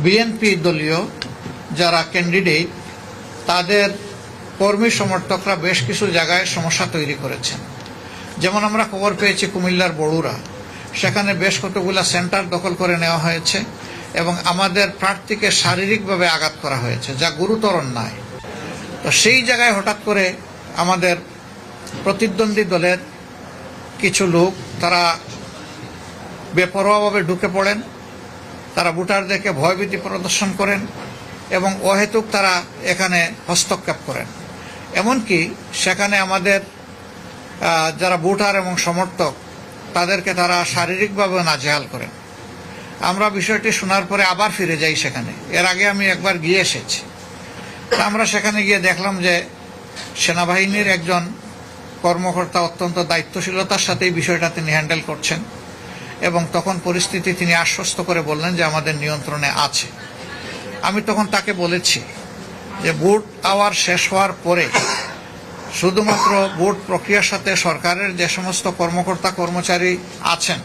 BNP দলীয় যারা candidate তাদের কর্মী সমর্থকরা বেশ কিছু জায়গায় সমস্যা তৈরি করেছেন। যেমন আমরা খবর পেয়েছি কুমিল্লার বড়ুরা, সেখানে বেশ কতগুলো সেন্টার দখল করে নেওয়া হয়েছে এবং আমাদের প্রার্থীকে শারীরিকভাবে আঘাত করা হয়েছে, যা গুরুতর নয়। তো সেই জায়গায় হঠাৎ করে আমাদের প্রতিদ্বন্দ্বী দলের কিছু লোক তারা বেপরোয়াভাবে ঢুকে পড়েন, তারা ভোটারদেরকে ভয়ভীতি প্রদর্শন করেন এবং অহেতুক তারা এখানে হস্তক্ষেপ করেন। এমনকি সেখানে আমাদের যারা ভোটার এবং সমর্থক তাদেরকে তারা শারীরিকভাবে নাজেহাল করেন। আমরা বিষয়টি শোনার পরে আবার ফিরে যাই সেখানে। এর আগে আমি একবার গিয়ে এসেছি। আমরা সেখানে গিয়ে দেখলাম যে সেনাবাহিনীর একজন কর্মকর্তা অত্যন্ত দায়িত্বশীলতার সাথে এই বিষয়টা তিনি হ্যান্ডেল করছেন এবং তখন পরিস্থিতি তিনি আশ্বস্ত করে বললেন যে আমাদের নিয়ন্ত্রণে আছে। আমি তখন তাকে বলেছি যে ভোট আওয়ার শেষ হওয়ার পরে শুধুমাত্র ভোট প্রক্রিয়ার সাথে সরকারের যে সমস্ত কর্মকর্তা কর্মচারী আছেন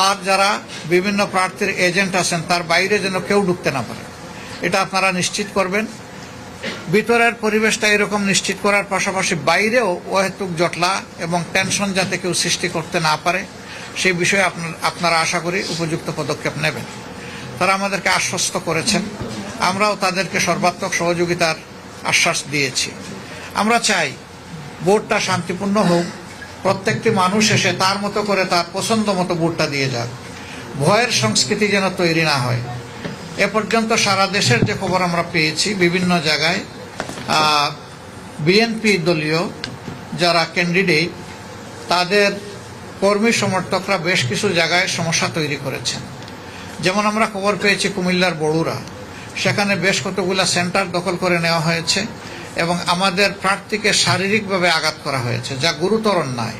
আর যারা বিভিন্ন প্রার্থীর এজেন্ট আছেন তার বাইরে যেন কেউ ঢুকতে না পারে, এটা আপনারা নিশ্চিত করবেন। ভিতরের পরিবেশটা এরকম নিশ্চিত করার পাশাপাশি বাইরেও অহেতুক জটলা এবং টেনশন যাতে কেউ সৃষ্টি করতে না পারে সেই বিষয়ে আপনারা আশা করি উপযুক্ত পদক্ষেপ নেবেন। তারা আমাদেরকে আশ্বস্ত করেছেন, আমরাও তাদেরকে সর্বাত্মক সহযোগিতার আশ্বাস দিয়েছি। আমরা চাই ভোটটা শান্তিপূর্ণ হোক, প্রত্যেকটি মানুষ এসে তার মতো করে তার পছন্দ মতো ভোটটা দিয়ে যাক, ভয়ের সংস্কৃতি যেন তৈরি না হয়। এ পর্যন্ত সারা দেশের যে খবর আমরা পেয়েছি, বিভিন্ন জায়গায় বিএনপি দলীয় যারা ক্যান্ডিডেট তাদের কর্মী সমর্থকরা বেশ কিছু জায়গায় সমস্যা তৈরি করেছেন। যেমন আমরা খবর পেয়েছি কুমিল্লার বড়ুরা, সেখানে বেশ কতগুলো সেন্টার দখল করে নেওয়া হয়েছে এবং আমাদের প্রার্থীকে শারীরিকভাবে আঘাত করা হয়েছে, যা গুরুতর নয়।